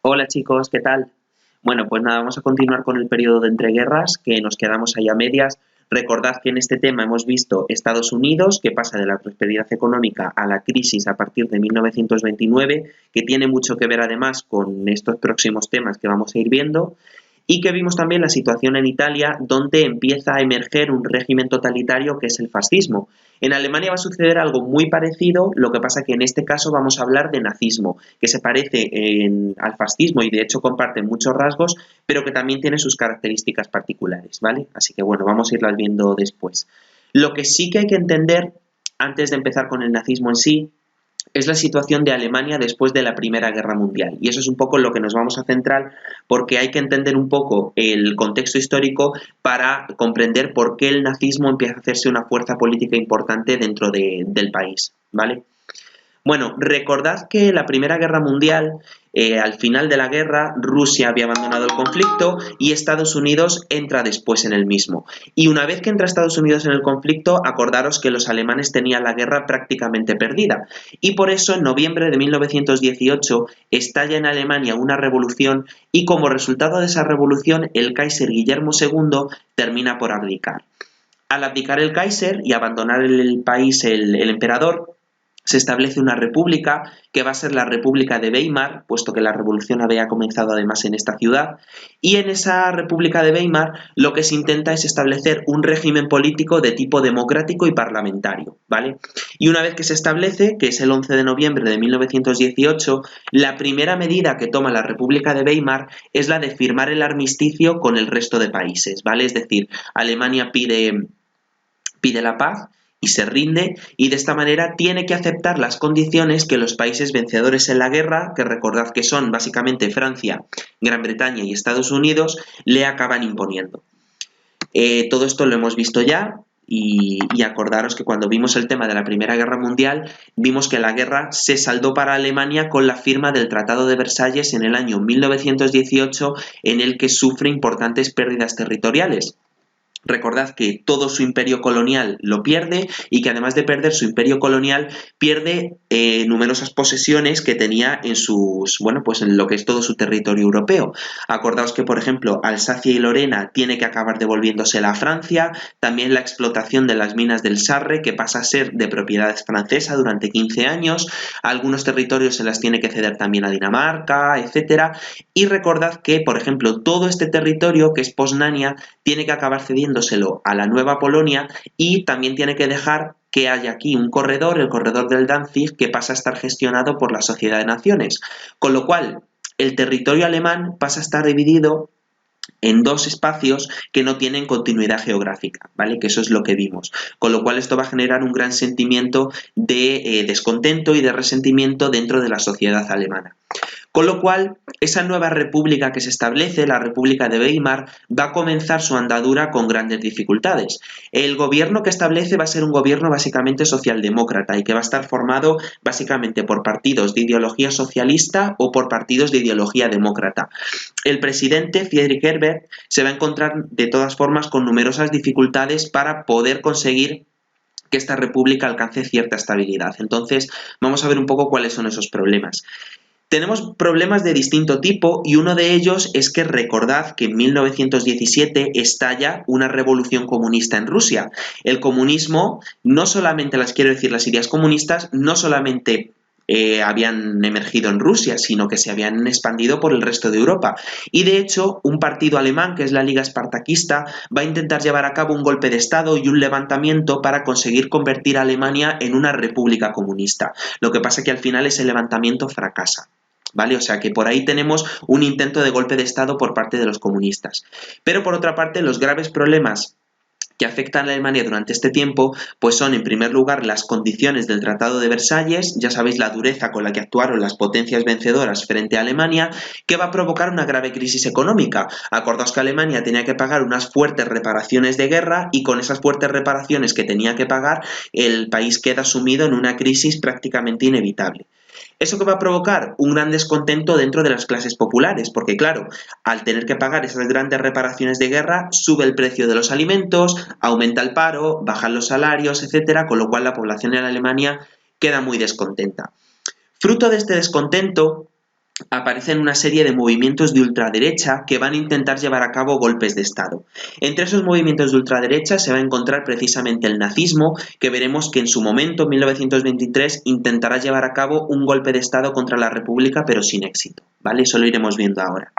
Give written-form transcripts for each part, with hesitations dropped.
Hola chicos, ¿qué tal? Bueno, pues nada, vamos a continuar con el periodo de entreguerras, que nos quedamos ahí a medias. Recordad que en este tema hemos visto Estados Unidos, que pasa de la prosperidad económica a la crisis a partir de 1929, que tiene mucho que ver además con estos próximos temas que vamos a ir viendo. Y que vimos también la situación en Italia, donde empieza a emerger un régimen totalitario que es el fascismo. En Alemania va a suceder algo muy parecido, lo que pasa que en este caso vamos a hablar de nazismo, que se parece al fascismo y de hecho comparte muchos rasgos, pero que también tiene sus características particulares, ¿vale? Así que bueno, vamos a irlas viendo después. Lo que sí que hay que entender, antes de empezar con el nazismo en sí, es la situación de Alemania después de la Primera Guerra Mundial. Y eso es un poco en lo que nos vamos a centrar, porque hay que entender un poco el contexto histórico para comprender por qué el nazismo empieza a hacerse una fuerza política importante dentro del país, ¿vale? Bueno, recordad que la Primera Guerra Mundial, al final de la guerra, Rusia había abandonado el conflicto y Estados Unidos entra después en el mismo. Y una vez que entra Estados Unidos en el conflicto, acordaros que los alemanes tenían la guerra prácticamente perdida. Y por eso, en noviembre de 1918, estalla en Alemania una revolución y como resultado de esa revolución, el Kaiser Guillermo II termina por abdicar. Al abdicar el Kaiser y abandonar el país el emperador, se establece una república que va a ser la República de Weimar, puesto que la revolución había comenzado además en esta ciudad, y en esa República de Weimar lo que se intenta es establecer un régimen político de tipo democrático y parlamentario, ¿vale? Y una vez que se establece, que es el 11 de noviembre de 1918, la primera medida que toma la República de Weimar es la de firmar el armisticio con el resto de países, ¿vale? Es decir, Alemania pide la paz y se rinde y de esta manera tiene que aceptar las condiciones que los países vencedores en la guerra, que recordad que son básicamente Francia, Gran Bretaña y Estados Unidos, le acaban imponiendo. Todo esto lo hemos visto ya y acordaros que cuando vimos el tema de la Primera Guerra Mundial, vimos que la guerra se saldó para Alemania con la firma del Tratado de Versalles en el año 1918, en el que sufre importantes pérdidas territoriales. Recordad que todo su imperio colonial lo pierde y que además de perder su imperio colonial pierde numerosas posesiones que tenía en sus, bueno, pues en lo que es todo su territorio europeo. Acordaos que, por ejemplo, Alsacia y Lorena tiene que acabar devolviéndosela a Francia, también la explotación de las minas del Sarre, que pasa a ser de propiedad francesa durante 15 años, algunos territorios se las tiene que ceder también a Dinamarca, etcétera. Y recordad que, por ejemplo, todo este territorio que es Poznania tiene que acabar cediéndoselo a la nueva Polonia y también tiene que dejar que haya aquí un corredor, el corredor del Danzig, que pasa a estar gestionado por la Sociedad de Naciones. Con lo cual, el territorio alemán pasa a estar dividido en dos espacios que no tienen continuidad geográfica, ¿vale? Que eso es lo que vimos. Con lo cual esto va a generar un gran sentimiento de descontento y de resentimiento dentro de la sociedad alemana. Con lo cual, esa nueva república que se establece, la República de Weimar, va a comenzar su andadura con grandes dificultades. El gobierno que establece va a ser un gobierno básicamente socialdemócrata y que va a estar formado básicamente por partidos de ideología socialista o por partidos de ideología demócrata. El presidente, Friedrich Ebert, se va a encontrar de todas formas con numerosas dificultades para poder conseguir que esta república alcance cierta estabilidad. Entonces, vamos a ver un poco cuáles son esos problemas. Tenemos problemas de distinto tipo y uno de ellos es que recordad que en 1917 estalla una revolución comunista en Rusia. El comunismo, no solamente las ideas comunistas, no solamente habían emergido en Rusia, sino que se habían expandido por el resto de Europa. Y de hecho, un partido alemán, que es la Liga Espartaquista, va a intentar llevar a cabo un golpe de Estado y un levantamiento para conseguir convertir a Alemania en una república comunista. Lo que pasa es que al final ese levantamiento fracasa. ¿Vale? O sea que por ahí tenemos un intento de golpe de Estado por parte de los comunistas. Pero por otra parte, los graves problemas que afectan a Alemania durante este tiempo, pues son en primer lugar las condiciones del Tratado de Versalles, ya sabéis la dureza con la que actuaron las potencias vencedoras frente a Alemania, que va a provocar una grave crisis económica. Acordaos que Alemania tenía que pagar unas fuertes reparaciones de guerra y con esas fuertes reparaciones que tenía que pagar, el país queda sumido en una crisis prácticamente inevitable. ¿Eso que va a provocar? Un gran descontento dentro de las clases populares, porque claro, al tener que pagar esas grandes reparaciones de guerra, sube el precio de los alimentos, aumenta el paro, bajan los salarios, etcétera, con lo cual la población en Alemania queda muy descontenta. Fruto de este descontento, aparecen una serie de movimientos de ultraderecha que van a intentar llevar a cabo golpes de Estado. Entre esos movimientos de ultraderecha se va a encontrar precisamente el nazismo, que veremos que en su momento, en 1923, intentará llevar a cabo un golpe de Estado contra la República, pero sin éxito, ¿vale? Eso lo iremos viendo ahora.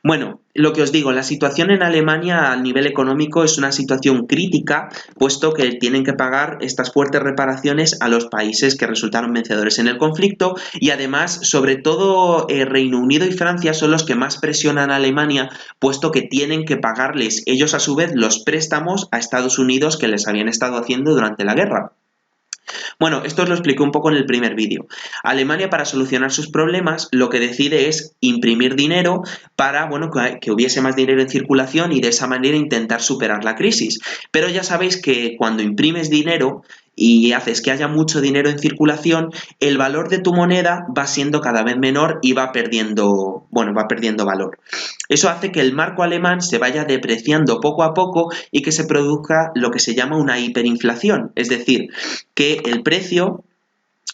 Bueno, lo que os digo, la situación en Alemania a nivel económico es una situación crítica, puesto que tienen que pagar estas fuertes reparaciones a los países que resultaron vencedores en el conflicto y además, sobre todo, Reino Unido y Francia son los que más presionan a Alemania, puesto que tienen que pagarles ellos a su vez los préstamos a Estados Unidos que les habían estado haciendo durante la guerra. Bueno, esto os lo expliqué un poco en el primer vídeo. Alemania, para solucionar sus problemas, lo que decide es imprimir dinero para, bueno, que hubiese más dinero en circulación y de esa manera intentar superar la crisis. Pero ya sabéis que cuando imprimes dinero y haces que haya mucho dinero en circulación, el valor de tu moneda va siendo cada vez menor y va perdiendo valor. Eso hace que el marco alemán se vaya depreciando poco a poco y que se produzca lo que se llama una hiperinflación, es decir, que el precio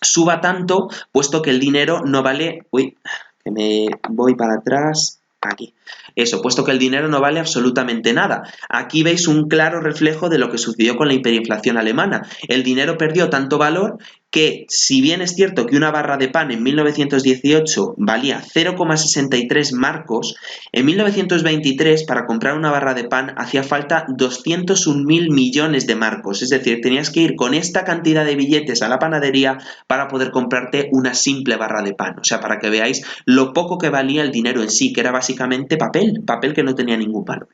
suba tanto, puesto que el dinero no vale... Uy, que me voy para atrás... Aquí. Eso, puesto que el dinero no vale absolutamente nada. Aquí veis un claro reflejo de lo que sucedió con la hiperinflación alemana. El dinero perdió tanto valor que, si bien es cierto que una barra de pan en 1918 valía 0,63 marcos, en 1923 para comprar una barra de pan hacía falta 201.000 millones de marcos. Es decir, tenías que ir con esta cantidad de billetes a la panadería para poder comprarte una simple barra de pan. O sea, para que veáis lo poco que valía el dinero en sí, que era básicamente papel que no tenía ningún valor.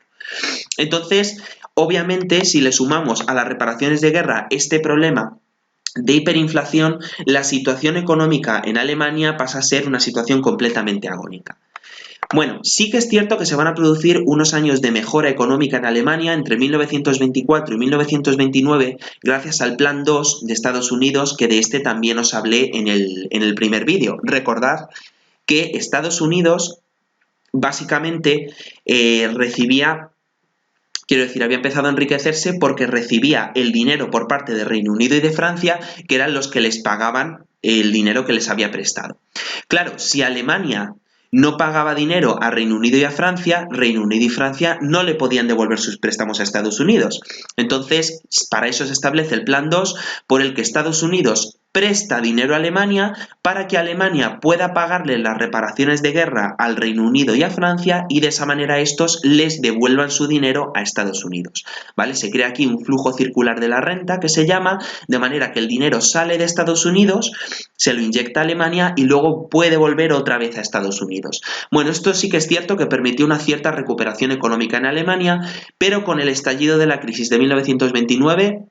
Entonces, obviamente, si le sumamos a las reparaciones de guerra este problema de hiperinflación, la situación económica en Alemania pasa a ser una situación completamente agónica. Bueno, sí que es cierto que se van a producir unos años de mejora económica en Alemania entre 1924 y 1929 gracias al Plan 2 de Estados Unidos, que de este también os hablé en el primer vídeo. Recordad que Estados Unidos básicamente había empezado a enriquecerse porque recibía el dinero por parte de Reino Unido y de Francia, que eran los que les pagaban el dinero que les había prestado. Claro, si Alemania no pagaba dinero a Reino Unido y a Francia, Reino Unido y Francia no le podían devolver sus préstamos a Estados Unidos. Entonces, para eso se establece el Plan 2, por el que Estados Unidos presta dinero a Alemania para que Alemania pueda pagarle las reparaciones de guerra al Reino Unido y a Francia y de esa manera estos les devuelvan su dinero a Estados Unidos, ¿vale? Se crea aquí un flujo circular de la renta que se llama, de manera que el dinero sale de Estados Unidos, se lo inyecta a Alemania y luego puede volver otra vez a Estados Unidos. Bueno, esto sí que es cierto que permitió una cierta recuperación económica en Alemania, pero con el estallido de la crisis de 1929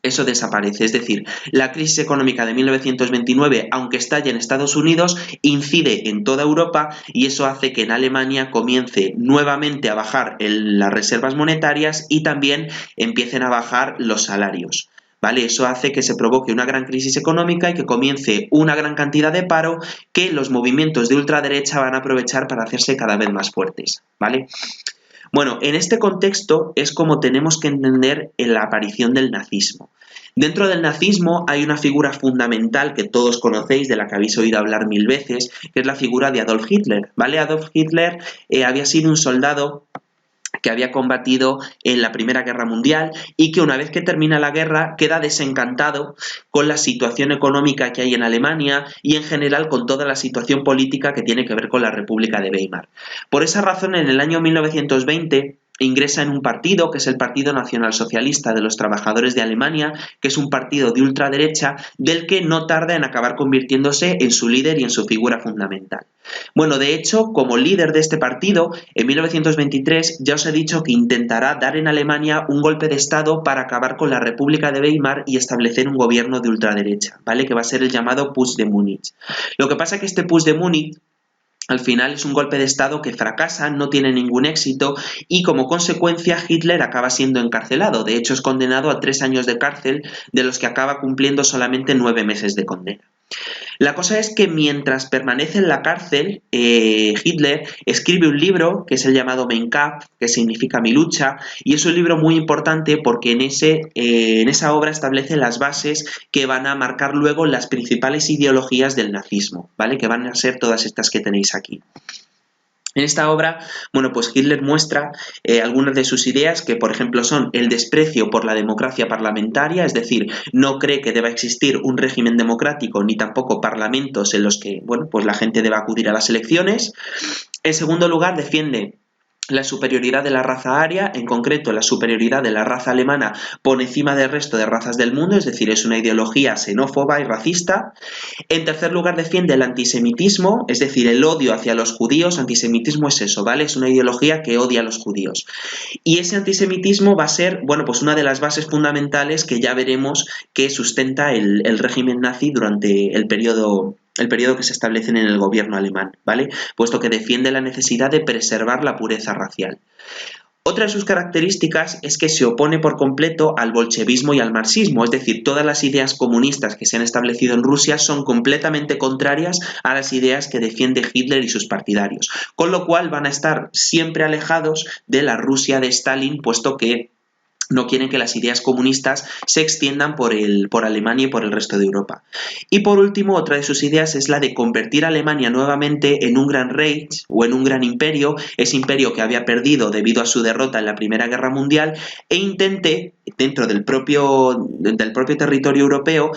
eso desaparece, es decir, la crisis económica de 1929, aunque estalle en Estados Unidos, incide en toda Europa y eso hace que en Alemania comience nuevamente a bajar las reservas monetarias y también empiecen a bajar los salarios. ¿Vale? Eso hace que se provoque una gran crisis económica y que comience una gran cantidad de paro que los movimientos de ultraderecha van a aprovechar para hacerse cada vez más fuertes, ¿vale? Bueno, en este contexto es como tenemos que entender la aparición del nazismo. Dentro del nazismo hay una figura fundamental que todos conocéis, de la que habéis oído hablar mil veces, que es la figura de Adolf Hitler, ¿vale? Adolf Hitler había sido un soldado que había combatido en la Primera Guerra Mundial y que una vez que termina la guerra queda desencantado con la situación económica que hay en Alemania y en general con toda la situación política que tiene que ver con la República de Weimar. Por esa razón, en el año 1920 ingresa en un partido que es el Partido Nacional Socialista de los Trabajadores de Alemania, que es un partido de ultraderecha del que no tarda en acabar convirtiéndose en su líder y en su figura fundamental. Bueno, de hecho, como líder de este partido, en 1923 ya os he dicho que intentará dar en Alemania un golpe de Estado para acabar con la República de Weimar y establecer un gobierno de ultraderecha, ¿vale? Que va a ser el llamado Putsch de Múnich. Lo que pasa es que este Putsch de Múnich al final es un golpe de Estado que fracasa, no tiene ningún éxito y como consecuencia Hitler acaba siendo encarcelado. De hecho es condenado a 3 años de cárcel, de los que acaba cumpliendo solamente 9 meses de condena. La cosa es que mientras permanece en la cárcel, Hitler escribe un libro que es el llamado Mein Kampf, que significa mi lucha, y es un libro muy importante porque en esa obra establece las bases que van a marcar luego las principales ideologías del nazismo, ¿vale? Que van a ser todas estas que tenéis aquí. En esta obra, bueno, pues Hitler muestra algunas de sus ideas que, por ejemplo, son el desprecio por la democracia parlamentaria, es decir, no cree que deba existir un régimen democrático ni tampoco parlamentos en los que, bueno, pues la gente deba acudir a las elecciones. En segundo lugar, defiende la superioridad de la raza aria, en concreto la superioridad de la raza alemana por encima del resto de razas del mundo, es decir, es una ideología xenófoba y racista. En tercer lugar, defiende el antisemitismo, es decir, el odio hacia los judíos. Antisemitismo es eso, ¿vale? Es una ideología que odia a los judíos. Y ese antisemitismo va a ser, bueno, pues una de las bases fundamentales que ya veremos que sustenta el régimen nazi durante el periodo que se establece en el gobierno alemán, ¿vale? Puesto que defiende la necesidad de preservar la pureza racial. Otra de sus características es que se opone por completo al bolchevismo y al marxismo, es decir, todas las ideas comunistas que se han establecido en Rusia son completamente contrarias a las ideas que defiende Hitler y sus partidarios, con lo cual van a estar siempre alejados de la Rusia de Stalin, puesto que no quieren que las ideas comunistas se extiendan por Alemania y por el resto de Europa. Y por último, otra de sus ideas es la de convertir a Alemania nuevamente en un gran Reich o en un gran imperio, ese imperio que había perdido debido a su derrota en la Primera Guerra Mundial, e intente, dentro del propio territorio europeo,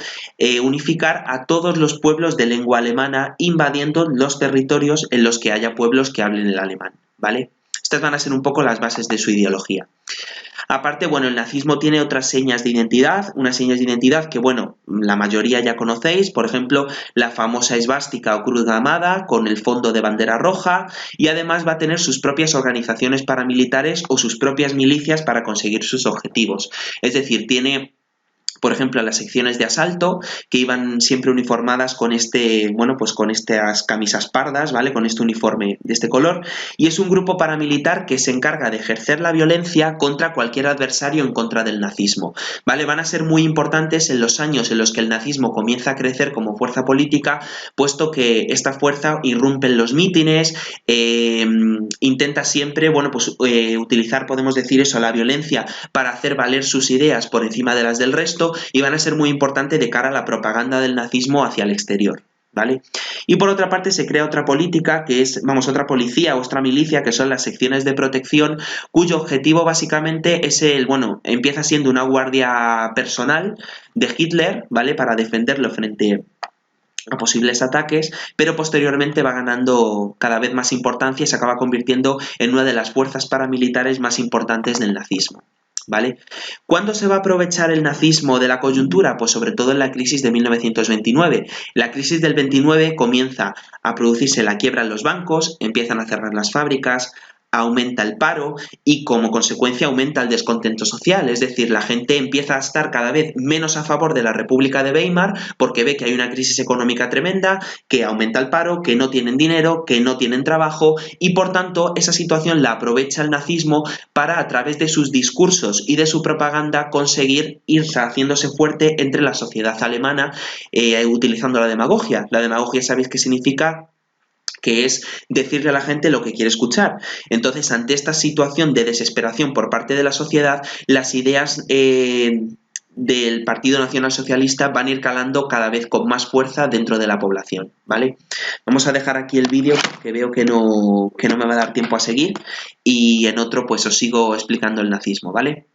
unificar a todos los pueblos de lengua alemana, invadiendo los territorios en los que haya pueblos que hablen el alemán, ¿vale? Estas van a ser un poco las bases de su ideología. Aparte, bueno, el nazismo tiene otras señas de identidad, unas señas de identidad que, bueno, la mayoría ya conocéis, por ejemplo, la famosa esvástica o cruz gamada con el fondo de bandera roja, y además va a tener sus propias organizaciones paramilitares o sus propias milicias para conseguir sus objetivos. Es decir, tiene, por ejemplo, a las secciones de asalto, que iban siempre uniformadas con con estas camisas pardas, ¿vale? Con este uniforme de este color, y es un grupo paramilitar que se encarga de ejercer la violencia contra cualquier adversario en contra del nazismo, ¿vale? Van a ser muy importantes en los años en los que el nazismo comienza a crecer como fuerza política, puesto que esta fuerza irrumpe en los mítines, intenta siempre, utilizar, podemos decir eso, la violencia para hacer valer sus ideas por encima de las del resto, y van a ser muy importantes de cara a la propaganda del nazismo hacia el exterior, ¿vale? Y por otra parte se crea otra política que es, otra policía o otra milicia, que son las secciones de protección, cuyo objetivo básicamente es empieza siendo una guardia personal de Hitler, ¿vale? Para defenderlo frente a posibles ataques, pero posteriormente va ganando cada vez más importancia y se acaba convirtiendo en una de las fuerzas paramilitares más importantes del nazismo, ¿vale? ¿Cuándo se va a aprovechar el nazismo de la coyuntura? Pues sobre todo en la crisis de 1929. La crisis del 29 comienza a producirse la quiebra en los bancos, empiezan a cerrar las fábricas, aumenta el paro y como consecuencia aumenta el descontento social, es decir, la gente empieza a estar cada vez menos a favor de la República de Weimar porque ve que hay una crisis económica tremenda, que aumenta el paro, que no tienen dinero, que no tienen trabajo, y por tanto esa situación la aprovecha el nazismo para, a través de sus discursos y de su propaganda, conseguir irse haciéndose fuerte entre la sociedad alemana, utilizando la demagogia. La demagogia, ¿sabéis qué significa? Que es decirle a la gente lo que quiere escuchar. Entonces, ante esta situación de desesperación por parte de la sociedad, las ideas del Partido Nacional Socialista van a ir calando cada vez con más fuerza dentro de la población, ¿vale? Vamos a dejar aquí el vídeo porque veo que no me va a dar tiempo a seguir, y en otro pues os sigo explicando el nazismo, ¿vale?